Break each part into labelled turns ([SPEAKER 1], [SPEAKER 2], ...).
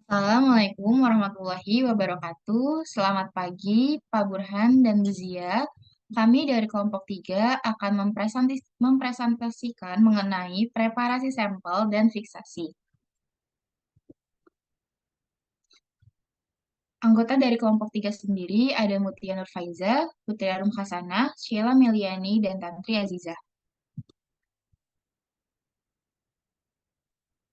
[SPEAKER 1] Assalamualaikum warahmatullahi wabarakatuh. Selamat pagi, Pak Burhan dan Bu Zia. Kami dari kelompok 3 akan mempresentasikan mengenai preparasi sampel dan fiksasi. Anggota dari kelompok 3 sendiri ada Mutia Nurfaiza, Putri Arum Hasanah, Sheila Meliani, dan Tantri Azizah.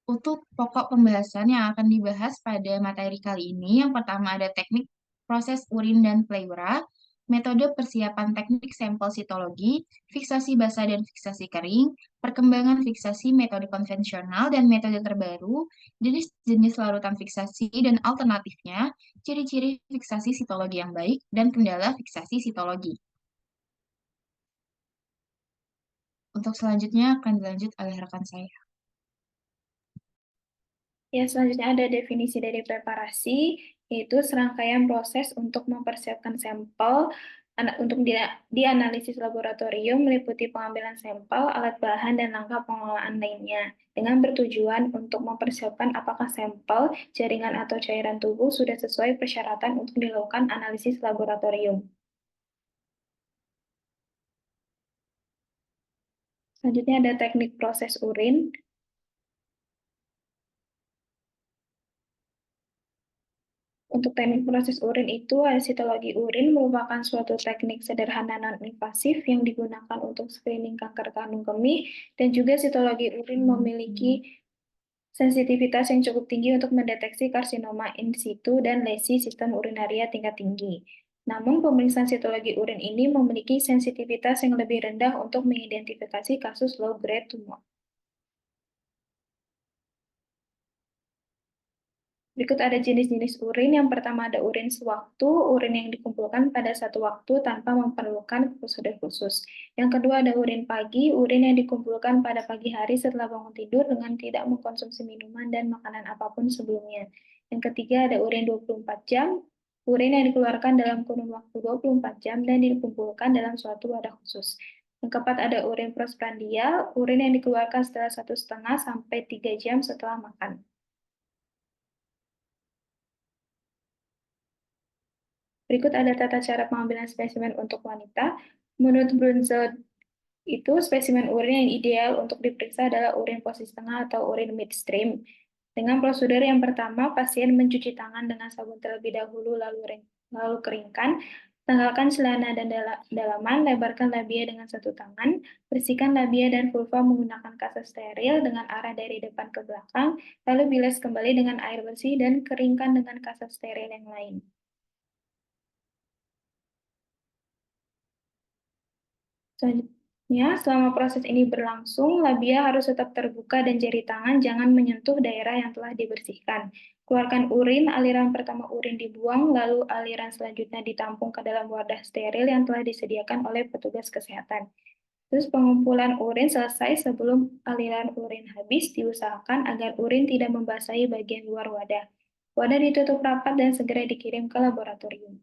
[SPEAKER 1] Untuk pokok pembahasan yang akan dibahas pada materi kali ini, yang pertama ada teknik proses urin dan pleura, metode persiapan teknik sampel sitologi, fiksasi basah dan fiksasi kering, perkembangan fiksasi metode konvensional dan metode terbaru, jenis-jenis larutan fiksasi dan alternatifnya, ciri-ciri fiksasi sitologi yang baik, dan kendala fiksasi sitologi. Untuk selanjutnya akan dilanjut oleh rekan saya.
[SPEAKER 2] Ya, selanjutnya ada definisi dari preparasi, yaitu serangkaian proses untuk mempersiapkan sampel untuk dianalisis laboratorium meliputi pengambilan sampel, alat bahan, dan langkah pengelolaan lainnya, dengan bertujuan untuk mempersiapkan apakah sampel, jaringan, atau cairan tubuh sudah sesuai persyaratan untuk dilakukan analisis laboratorium. Selanjutnya ada teknik proses urin. Untuk teknik proses urin itu, sitologi urin merupakan suatu teknik sederhana non-invasif yang digunakan untuk screening kanker kandung kemih, dan juga sitologi urin memiliki sensitivitas yang cukup tinggi untuk mendeteksi karsinoma in situ dan lesi sistem urinaria tingkat tinggi. Namun, pemeriksaan sitologi urin ini memiliki sensitivitas yang lebih rendah untuk mengidentifikasi kasus low-grade tumor. Berikut ada jenis-jenis urin. Yang pertama ada urin sewaktu, urin yang dikumpulkan pada satu waktu tanpa memerlukan prosedur khusus. Yang kedua ada urin pagi, urin yang dikumpulkan pada pagi hari setelah bangun tidur dengan tidak mengkonsumsi minuman dan makanan apapun sebelumnya. Yang ketiga ada urin 24 jam, urin yang dikeluarkan dalam kurun waktu 24 jam dan dikumpulkan dalam suatu wadah khusus. Yang keempat ada urin postprandial, urin yang dikeluarkan setelah 1,5 sampai 3 jam setelah makan. Berikut ada tata cara pengambilan spesimen untuk wanita. Menurut Brunzell, itu spesimen urin yang ideal untuk diperiksa adalah urin posisi tengah atau urin midstream. Dengan prosedur yang pertama, pasien mencuci tangan dengan sabun terlebih dahulu, lalu keringkan, tanggalkan celana dan dalaman, lebarkan labia dengan satu tangan, bersihkan labia dan vulva menggunakan kaset steril dengan arah dari depan ke belakang, lalu bilas kembali dengan air bersih dan keringkan dengan kaset steril yang lain. Selanjutnya, selama proses ini berlangsung, labia harus tetap terbuka dan jari tangan jangan menyentuh daerah yang telah dibersihkan. Keluarkan urin, aliran pertama urin dibuang, lalu aliran selanjutnya ditampung ke dalam wadah steril yang telah disediakan oleh petugas kesehatan. Terus pengumpulan urin selesai sebelum aliran urin habis, diusahakan agar urin tidak membasahi bagian luar wadah. Wadah ditutup rapat dan segera dikirim ke laboratorium.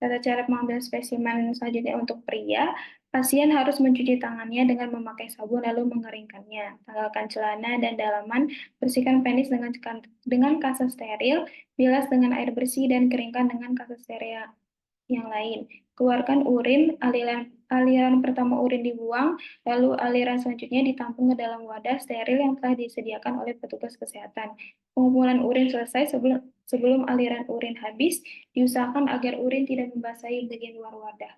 [SPEAKER 2] Tata cara pengambilan spesimen selanjutnya untuk pria, pasien harus mencuci tangannya dengan memakai sabun lalu mengeringkannya. Tanggalkan celana dan dalaman, bersihkan penis dengan kaset steril, bilas dengan air bersih dan keringkan dengan kaset steril yang lain. Keluarkan urin, aliran pertama urin dibuang, lalu aliran selanjutnya ditampung ke dalam wadah steril yang telah disediakan oleh petugas kesehatan. Pengumpulan urin selesai sebelum aliran urin habis, diusahakan agar urin tidak membasahi bagian luar wadah.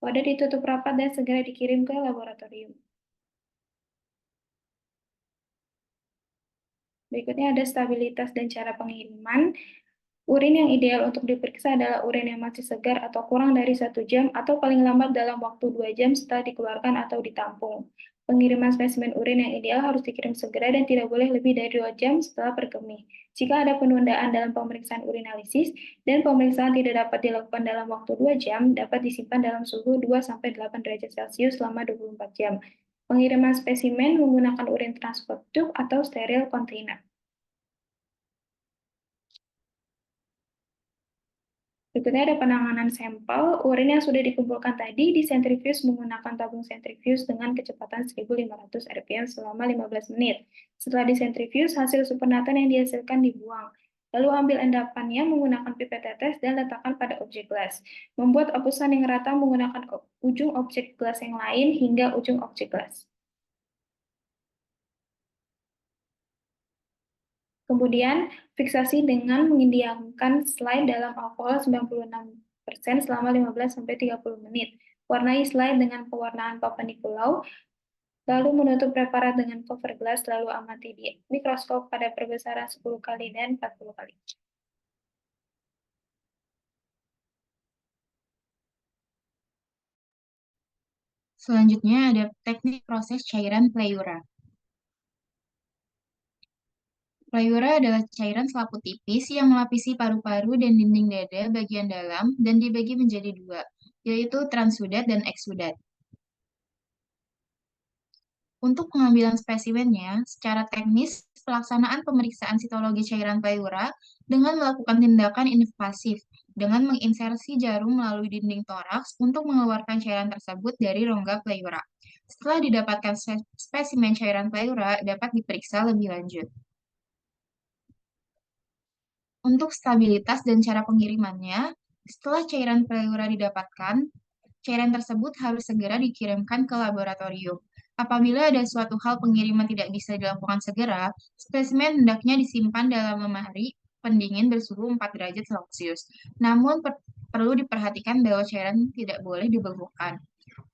[SPEAKER 2] Wadah ditutup rapat dan segera dikirim ke laboratorium. Berikutnya ada stabilitas dan cara pengiriman. Urin yang ideal untuk diperiksa adalah urin yang masih segar atau kurang dari 1 jam atau paling lambat dalam waktu 2 jam setelah dikeluarkan atau ditampung. Pengiriman spesimen urin yang ideal harus dikirim segera dan tidak boleh lebih dari 2 jam setelah berkemih. Jika ada penundaan dalam pemeriksaan urinalisis dan pemeriksaan tidak dapat dilakukan dalam waktu 2 jam, dapat disimpan dalam suhu 2-8 derajat Celcius selama 24 jam. Pengiriman spesimen menggunakan urin transport tube atau steril container. Berikutnya ada penanganan sampel. Urin yang sudah dikumpulkan tadi disentrifuge menggunakan tabung sentrifuge dengan kecepatan 1.500 rpm selama 15 menit. Setelah disentrifuge, hasil supernatan yang dihasilkan dibuang. Lalu ambil endapannya menggunakan pipet tetes dan letakkan pada objek gelas. Membuat opusan yang rata menggunakan ujung objek gelas yang lain hingga ujung objek gelas. Kemudian, fiksasi dengan mendiamkan slide dalam alkohol 96% selama 15-30 menit. Warnai slide dengan pewarnaan Papa Nicolau, lalu menutup preparat dengan cover glass, lalu amati di mikroskop pada perbesaran 10 kali dan 40 kali.
[SPEAKER 1] Selanjutnya ada teknik proses cairan pleura. Pleura adalah cairan selaput tipis yang melapisi paru-paru dan dinding dada bagian dalam dan dibagi menjadi dua, yaitu transudat dan eksudat. Untuk pengambilan spesimennya, secara teknis, pelaksanaan pemeriksaan sitologi cairan pleura dengan melakukan tindakan invasif dengan menginsersi jarum melalui dinding toraks untuk mengeluarkan cairan tersebut dari rongga pleura. Setelah didapatkan spesimen cairan pleura, dapat diperiksa lebih lanjut. Untuk stabilitas dan cara pengirimannya, setelah cairan pleura didapatkan, cairan tersebut harus segera dikirimkan ke laboratorium. Apabila ada suatu hal pengiriman tidak bisa dilakukan segera, spesimen hendaknya disimpan dalam lemari pendingin bersuhu 4 derajat Celcius. Namun perlu diperhatikan bahwa cairan tidak boleh dibekukan.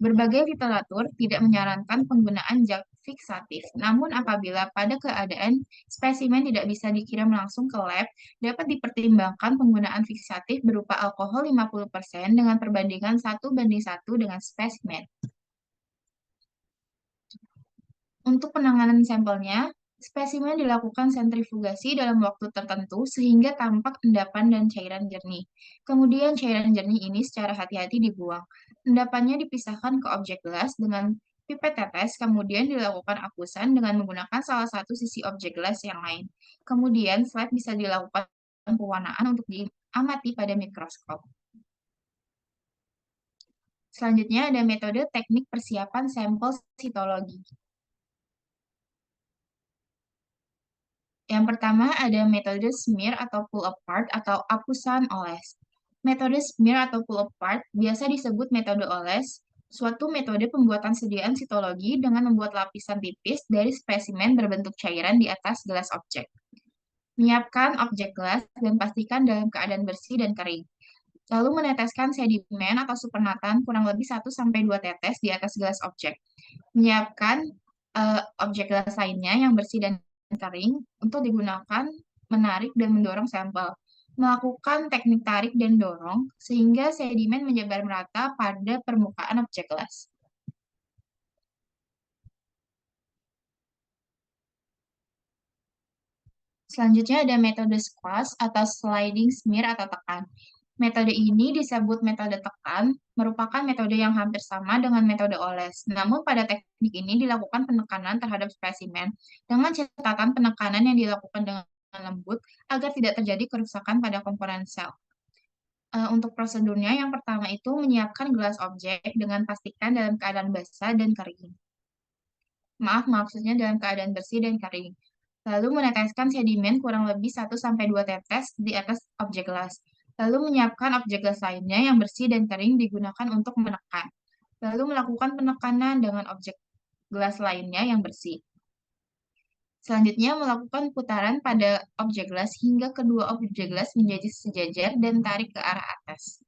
[SPEAKER 1] Berbagai literatur tidak menyarankan penggunaan zat fiksatif, namun apabila pada keadaan spesimen tidak bisa dikirim langsung ke lab, dapat dipertimbangkan penggunaan fiksatif berupa alkohol 50% dengan perbandingan 1:1 dengan spesimen. Untuk penanganan sampelnya, spesimen dilakukan sentrifugasi dalam waktu tertentu sehingga tampak endapan dan cairan jernih. Kemudian cairan jernih ini secara hati-hati dibuang. Endapannya dipisahkan ke objek gelas dengan pipet tetes, kemudian dilakukan akusan dengan menggunakan salah satu sisi objek gelas yang lain. Kemudian slide bisa dilakukan pewarnaan untuk diamati pada mikroskop. Selanjutnya ada metode teknik persiapan sampel sitologi. Yang pertama ada metode smear atau pull apart atau akusan oles. Metode smear atau pull apart biasa disebut metode oles, suatu metode pembuatan sediaan sitologi dengan membuat lapisan tipis dari spesimen berbentuk cairan di atas gelas objek. Menyiapkan objek gelas dan pastikan dalam keadaan bersih dan kering. Lalu meneteskan sedimen atau supernatan kurang lebih 1-2 tetes di atas gelas objek. Menyiapkan objek gelas lainnya yang bersih dan kering untuk digunakan menarik dan mendorong sampel. Melakukan teknik tarik dan dorong sehingga sedimen menyebar merata pada permukaan objek gelas. Selanjutnya ada metode squash atau sliding smear atau tekan. Metode ini disebut metode tekan, merupakan metode yang hampir sama dengan metode oles. Namun pada teknik ini dilakukan penekanan terhadap spesimen dengan catatan penekanan yang dilakukan dengan lembut agar tidak terjadi kerusakan pada komponen sel. Untuk prosedurnya, yang pertama itu menyiapkan gelas objek dengan pastikan dalam keadaan basah dan kering. Maksudnya dalam keadaan bersih dan kering. Lalu meneteskan sedimen kurang lebih 1-2 tetes di atas objek gelas. Lalu menyiapkan objek gelas lainnya yang bersih dan kering digunakan untuk menekan. Lalu melakukan penekanan dengan objek gelas lainnya yang bersih. Selanjutnya melakukan putaran pada objek gelas hingga kedua objek gelas menjadi sejajar dan tarik ke arah atas.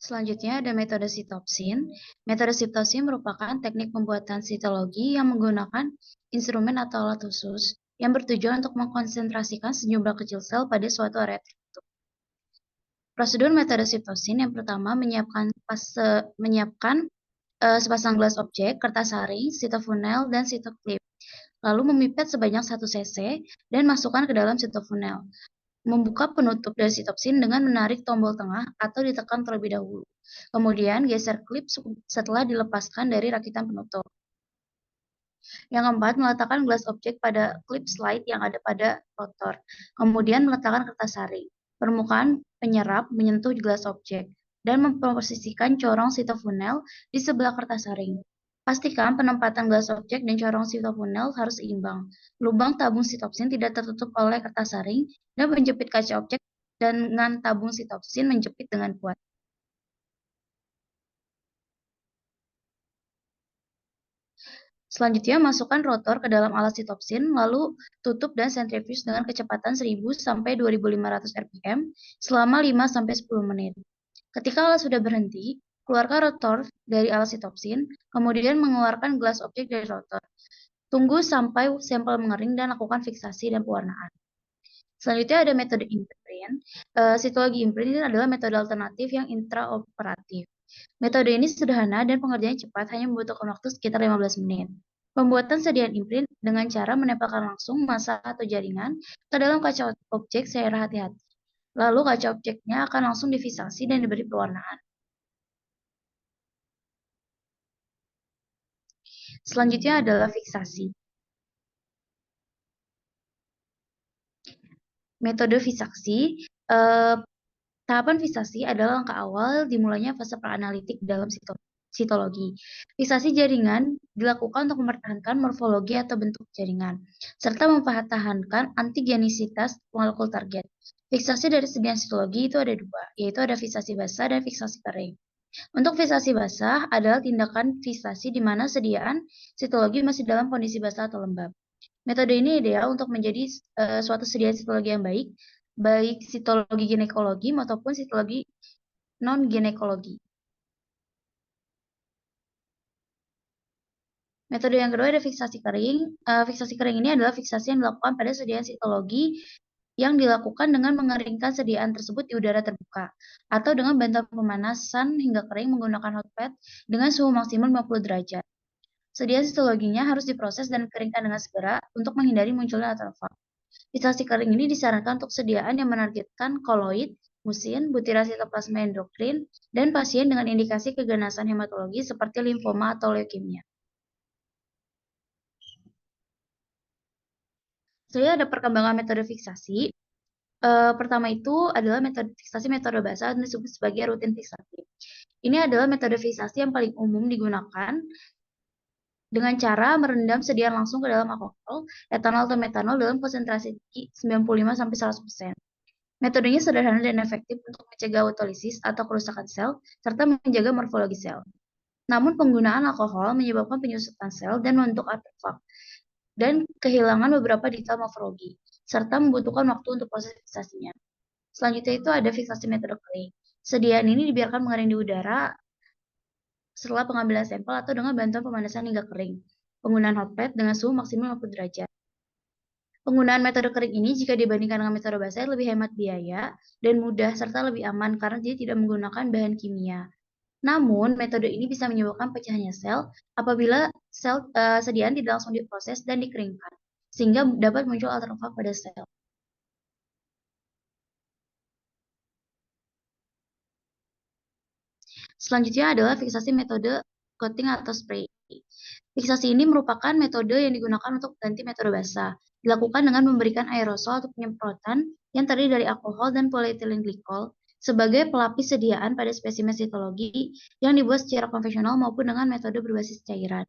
[SPEAKER 3] Selanjutnya ada metode sitopsin. Metode sitopsin merupakan teknik pembuatan sitologi yang menggunakan instrumen atau alat khusus yang bertujuan untuk mengkonsentrasikan sejumlah kecil sel pada suatu area tertentu. Prosedur metode sitopsin yang pertama menyiapkan sepasang gelas objek, kertas saring, sitofunel, dan sitoklip. Lalu memipet sebanyak 1 cc dan masukkan ke dalam sitofunel. membuka penutup dari sitopsin dengan menarik tombol tengah atau ditekan terlebih dahulu. Kemudian geser klip setelah dilepaskan dari rakitan penutup. Yang keempat, meletakkan gelas objek pada klip slide yang ada pada rotor. Kemudian meletakkan kertas saring. Permukaan penyerap menyentuh gelas objek dan memposisikan corong sitofunel di sebelah kertas saring. Pastikan penempatan gelas objek dan corong sitofunel harus seimbang. Lubang tabung sitopsin tidak tertutup oleh kertas saring dan menjepit kaca objek dengan tabung sitopsin menjepit dengan kuat. Selanjutnya, masukkan rotor ke dalam alat sitopsin, lalu tutup dan sentrifuge dengan kecepatan 1000 sampai 2500 rpm selama 5-10 menit. Ketika alat sudah berhenti, keluarkan rotor dari alat sitopsin, kemudian mengeluarkan gelas objek dari rotor. Tunggu sampai sampel mengering dan lakukan fiksasi dan pewarnaan. Selanjutnya ada metode imprint. Sitologi imprint ini adalah metode alternatif yang intraoperatif. Metode ini sederhana dan pengerjaannya cepat, hanya membutuhkan waktu sekitar 15 menit. Pembuatan sediaan imprint dengan cara menempelkan langsung massa atau jaringan ke dalam kaca objek secara hati-hati. Lalu kaca objeknya akan langsung difiksasi dan diberi pewarnaan. Selanjutnya adalah fiksasi. Metode fiksasi. Tahapan fiksasi adalah langkah awal dimulainya fase praanalitik dalam sitologi. Fiksasi jaringan dilakukan untuk mempertahankan morfologi atau bentuk jaringan, serta mempertahankan antigenisitas molekul target. Fiksasi dari sediaan sitologi itu ada dua, yaitu ada fiksasi basah dan fiksasi kering. Untuk fiksasi basah adalah tindakan fiksasi di mana sediaan sitologi masih dalam kondisi basah atau lembab. Metode ini ideal untuk menjadi suatu sediaan sitologi yang baik sitologi ginekologi maupun sitologi non-ginekologi. Metode yang kedua ada fiksasi kering. Fiksasi kering ini adalah fiksasi yang dilakukan pada sediaan sitologi yang dilakukan dengan mengeringkan sediaan tersebut di udara terbuka atau dengan bantuan pemanasan hingga kering menggunakan hot plate dengan suhu maksimal 50 derajat. Sediaan sitologinya harus diproses dan dikeringkan dengan segera untuk menghindari munculnya artefak. Fiksasi kering ini disarankan untuk sediaan yang menargetkan koloid, musin, butiran sitoplasma endokrin, dan pasien dengan indikasi keganasan hematologi seperti limfoma atau leukemia. Selanjutnya ada perkembangan metode fiksasi. Pertama itu adalah metode fiksasi metode basah yang disebut sebagai rutin fiksasi. Ini adalah metode fiksasi yang paling umum digunakan dengan cara merendam sediaan langsung ke dalam alkohol, etanol atau metanol dalam konsentrasi tinggi 95-100%. Metodenya sederhana dan efektif untuk mencegah autolisis atau kerusakan sel, serta menjaga morfologi sel. Namun penggunaan alkohol menyebabkan penyusutan sel dan membentuk artefak, dan kehilangan beberapa detail morfologi, serta membutuhkan waktu untuk proses fiksasinya. Selanjutnya itu ada fiksasi metode kering. Sediaan ini dibiarkan mengering di udara setelah pengambilan sampel atau dengan bantuan pemanasan hingga kering. Penggunaan hot plate dengan suhu maksimal 50 derajat. Penggunaan metode kering ini jika dibandingkan dengan metode basah lebih hemat biaya dan mudah serta lebih aman karena dia tidak menggunakan bahan kimia. Namun, metode ini bisa menyebabkan pecahnya sel apabila sediaan tidak langsung diproses dan dikeringkan, sehingga dapat muncul artefak pada sel. Selanjutnya adalah fiksasi metode coating atau spray. Fiksasi ini merupakan metode yang digunakan untuk mengganti metode basah. Dilakukan dengan memberikan aerosol atau penyemprotan yang terdiri dari alkohol dan polyethylene glycol sebagai pelapis sediaan pada spesimen sitologi yang dibuat secara konvensional maupun dengan metode berbasis cairan.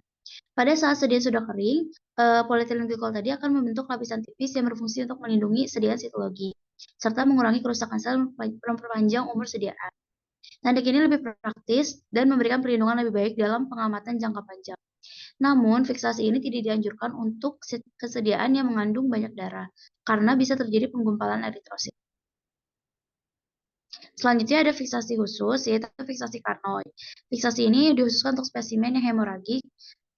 [SPEAKER 3] Pada saat sediaan sudah kering, polyethylene glycol tadi akan membentuk lapisan tipis yang berfungsi untuk melindungi sediaan sitologi, serta mengurangi kerusakan sel dan memperpanjang umur sediaan. Teknik ini lebih praktis dan memberikan perlindungan lebih baik dalam pengamatan jangka panjang. Namun, fiksasi ini tidak dianjurkan untuk kesediaan yang mengandung banyak darah, karena bisa terjadi penggumpalan eritrosit. Selanjutnya ada fiksasi khusus, yaitu fiksasi karnoid. Fiksasi ini dikhususkan untuk spesimen yang hemoragik.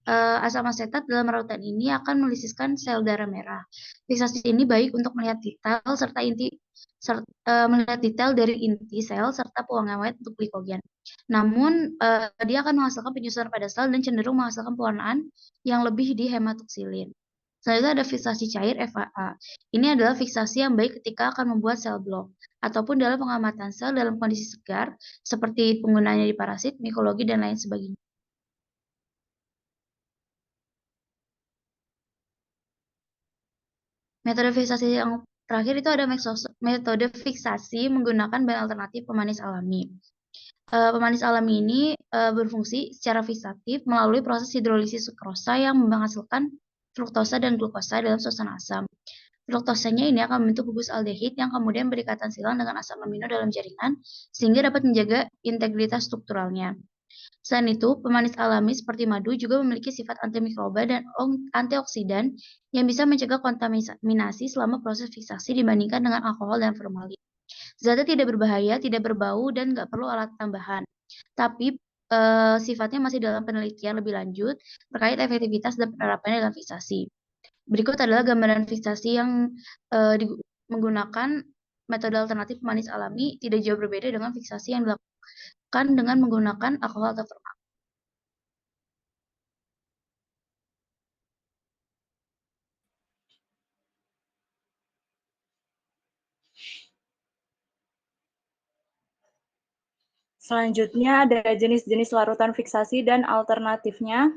[SPEAKER 3] Asam asetat dalam rarutan ini akan melisiskan sel darah merah. Fiksasi ini baik untuk melihat detail melihat detail dari inti sel serta pengawet untuk glikogen. Namun, dia akan menghasilkan penyusutan pada sel dan cenderung menghasilkan pewarnaan yang lebih di hematoksilin. Selanjutnya ada fiksasi cair FAA. Ini adalah fiksasi yang baik ketika akan membuat sel blok ataupun dalam pengamatan sel dalam kondisi segar seperti penggunaannya di parasit, mikologi, dan lain sebagainya. Metode fiksasi yang terakhir itu ada metode fiksasi menggunakan bahan alternatif pemanis alami. Pemanis alami ini berfungsi secara fiksatif melalui proses hidrolisis sukrosa yang menghasilkan fruktosa dan glukosa dalam suasana asam. Fruktosanya ini akan membentuk gugus aldehid yang kemudian berikatan silang dengan asam amino dalam jaringan sehingga dapat menjaga integritas strukturalnya. Selain itu, pemanis alami seperti madu juga memiliki sifat antimikroba dan antioksidan yang bisa mencegah kontaminasi selama proses fiksasi dibandingkan dengan alkohol dan formalin. Zatnya tidak berbahaya, tidak berbau, dan nggak perlu alat tambahan. Tapi sifatnya masih dalam penelitian lebih lanjut terkait efektivitas dan penerapannya dalam fiksasi. Berikut adalah gambaran fiksasi yang menggunakan metode alternatif pemanis alami tidak jauh berbeda dengan fiksasi yang dilakukan dengan menggunakan alkohol atau formalin.
[SPEAKER 4] Selanjutnya ada jenis-jenis larutan fiksasi dan alternatifnya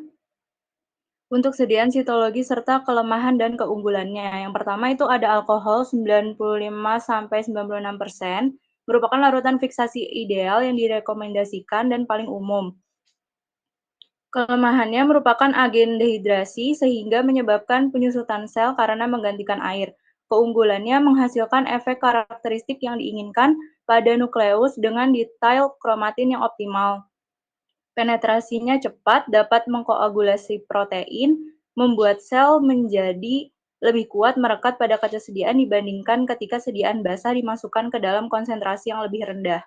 [SPEAKER 4] untuk sediaan sitologi serta kelemahan dan keunggulannya. Yang pertama itu ada alkohol 95-96%, merupakan larutan fiksasi ideal yang direkomendasikan dan paling umum. Kelemahannya merupakan agen dehidrasi sehingga menyebabkan penyusutan sel karena menggantikan air. Keunggulannya menghasilkan efek karakteristik yang diinginkan pada nukleus dengan detail kromatin yang optimal. Penetrasinya cepat, dapat mengkoagulasi protein, membuat sel menjadi lebih kuat merekat pada ketersediaan dibandingkan ketika sediaan basah dimasukkan ke dalam konsentrasi yang lebih rendah.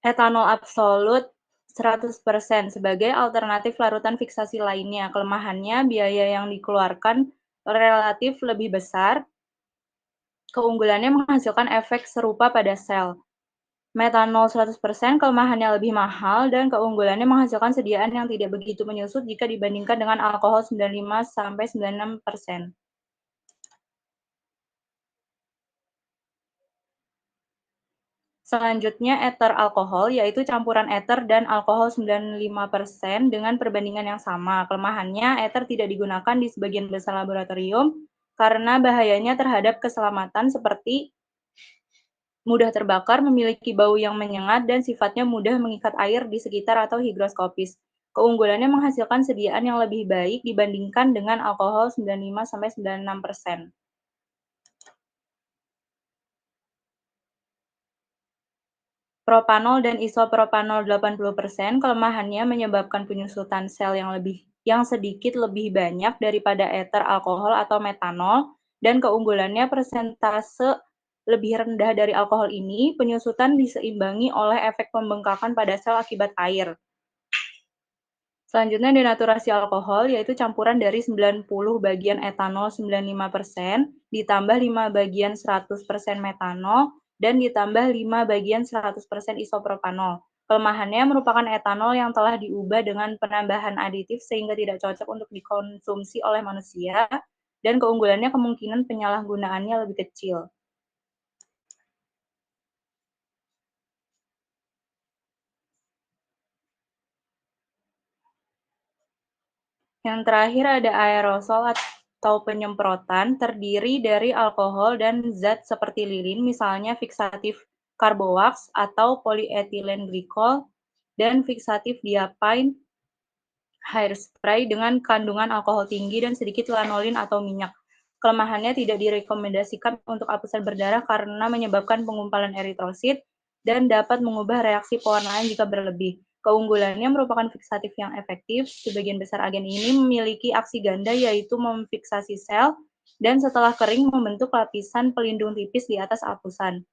[SPEAKER 4] Etanol absolut 100% sebagai alternatif larutan fiksasi lainnya. Kelemahannya, biaya yang dikeluarkan relatif lebih besar. Keunggulannya menghasilkan efek serupa pada sel. Metanol 100% kelemahannya lebih mahal dan keunggulannya menghasilkan sediaan yang tidak begitu menyusut jika dibandingkan dengan alkohol 95-96%. Selanjutnya eter alkohol, yaitu campuran eter dan alkohol 95% dengan perbandingan yang sama. Kelemahannya, eter tidak digunakan di sebagian besar laboratorium karena bahayanya terhadap keselamatan seperti mudah terbakar, memiliki bau yang menyengat, dan sifatnya mudah mengikat air di sekitar atau higroskopis. Keunggulannya menghasilkan sediaan yang lebih baik dibandingkan dengan alkohol 95-96%. Propanol dan isopropanol 80%, kelemahannya menyebabkan penyusutan sel yang sedikit lebih banyak daripada eter alkohol atau metanol, dan keunggulannya persentase lebih rendah dari alkohol ini, penyusutan diseimbangi oleh efek pembengkakan pada sel akibat air. Selanjutnya denaturasi alkohol, yaitu campuran dari 90 bagian etanol 95%, ditambah 5 bagian 100% metanol, dan ditambah 5 bagian 100% isopropanol. Kelemahannya merupakan etanol yang telah diubah dengan penambahan aditif sehingga tidak cocok untuk dikonsumsi oleh manusia, dan keunggulannya kemungkinan penyalahgunaannya lebih kecil. Yang terakhir ada aerosol atau penyemprotan, terdiri dari alkohol dan zat seperti lilin, misalnya fiksatif carbowax atau polyethylene glycol, dan fiksatif diapine hairspray dengan kandungan alkohol tinggi dan sedikit lanolin atau minyak. Kelemahannya tidak direkomendasikan untuk apusan berdarah karena menyebabkan penggumpalan eritrosit dan dapat mengubah reaksi pewarnaan jika berlebih. Keunggulannya merupakan fiksatif yang efektif. Sebagian besar agen ini memiliki aksi ganda, yaitu memfiksasi sel dan setelah kering membentuk lapisan pelindung tipis di atas apusan.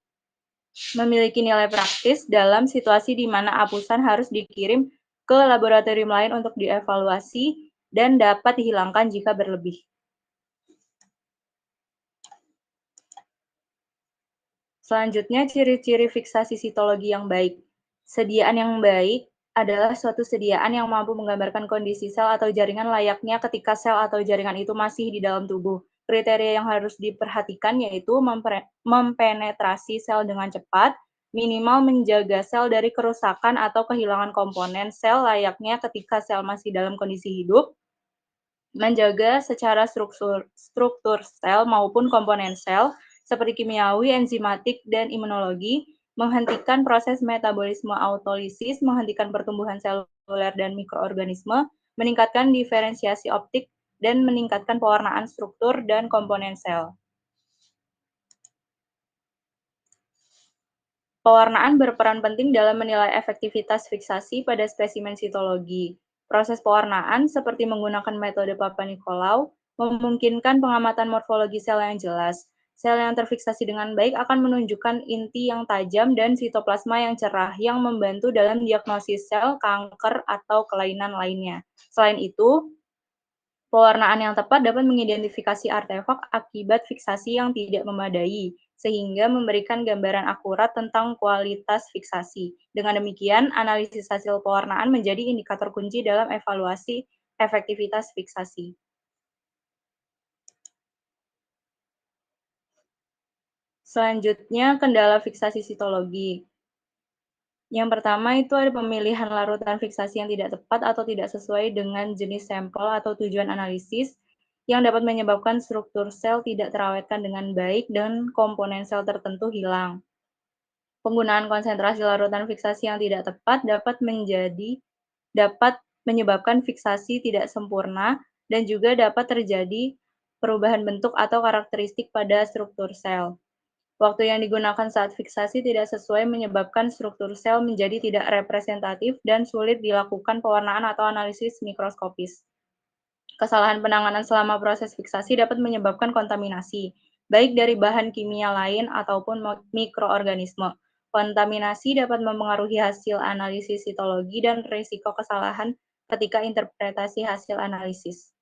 [SPEAKER 4] Memiliki nilai praktis dalam situasi di mana apusan harus dikirim ke laboratorium lain untuk dievaluasi dan dapat dihilangkan jika berlebih. Selanjutnya, ciri-ciri fiksasi sitologi yang baik. Sediaan yang baik adalah suatu sediaan yang mampu menggambarkan kondisi sel atau jaringan layaknya ketika sel atau jaringan itu masih di dalam tubuh. Kriteria yang harus diperhatikan yaitu mempenetrasi sel dengan cepat, minimal menjaga sel dari kerusakan atau kehilangan komponen sel layaknya ketika sel masih dalam kondisi hidup, menjaga secara struktur sel maupun komponen sel, seperti kimiawi, enzimatik, dan imunologi, menghentikan proses metabolisme autolisis, menghentikan pertumbuhan seluler dan mikroorganisme, meningkatkan diferensiasi optik, dan meningkatkan pewarnaan struktur dan komponen sel. Pewarnaan berperan penting dalam menilai efektivitas fiksasi pada spesimen sitologi. Proses pewarnaan, seperti menggunakan metode Papa-Nicolau, memungkinkan pengamatan morfologi sel yang jelas. Sel yang terfiksasi dengan baik akan menunjukkan inti yang tajam dan sitoplasma yang cerah, yang membantu dalam diagnosis sel, kanker, atau kelainan lainnya. Selain itu, pewarnaan yang tepat dapat mengidentifikasi artefak akibat fiksasi yang tidak memadai, sehingga memberikan gambaran akurat tentang kualitas fiksasi. Dengan demikian, analisis hasil pewarnaan menjadi indikator kunci dalam evaluasi efektivitas fiksasi. Selanjutnya, kendala fiksasi sitologi. Yang pertama itu ada pemilihan larutan fiksasi yang tidak tepat atau tidak sesuai dengan jenis sampel atau tujuan analisis, yang dapat menyebabkan struktur sel tidak terawetkan dengan baik dan komponen sel tertentu hilang. Penggunaan konsentrasi larutan fiksasi yang tidak tepat dapat menyebabkan fiksasi tidak sempurna dan juga dapat terjadi perubahan bentuk atau karakteristik pada struktur sel. Waktu yang digunakan saat fiksasi tidak sesuai menyebabkan struktur sel menjadi tidak representatif dan sulit dilakukan pewarnaan atau analisis mikroskopis. Kesalahan penanganan selama proses fiksasi dapat menyebabkan kontaminasi, baik dari bahan kimia lain ataupun mikroorganisme. Kontaminasi dapat mempengaruhi hasil analisis sitologi dan risiko kesalahan ketika interpretasi hasil analisis.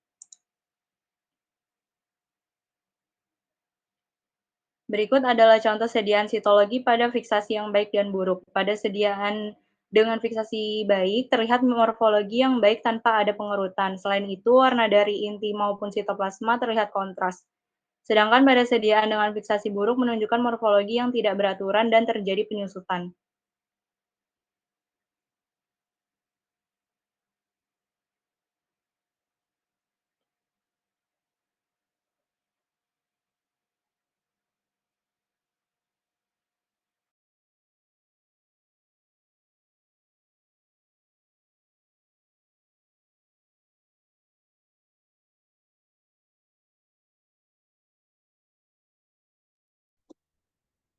[SPEAKER 4] Berikut adalah contoh sediaan sitologi pada fiksasi yang baik dan buruk. Pada sediaan dengan fiksasi baik, terlihat morfologi yang baik tanpa ada pengerutan. Selain itu, warna dari inti maupun sitoplasma terlihat kontras. Sedangkan pada sediaan dengan fiksasi buruk menunjukkan morfologi yang tidak beraturan dan terjadi penyusutan.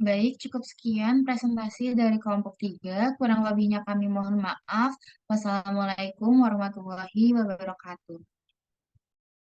[SPEAKER 1] Baik, cukup sekian presentasi dari kelompok 3. Kurang lebihnya kami mohon maaf. Wassalamualaikum warahmatullahi wabarakatuh.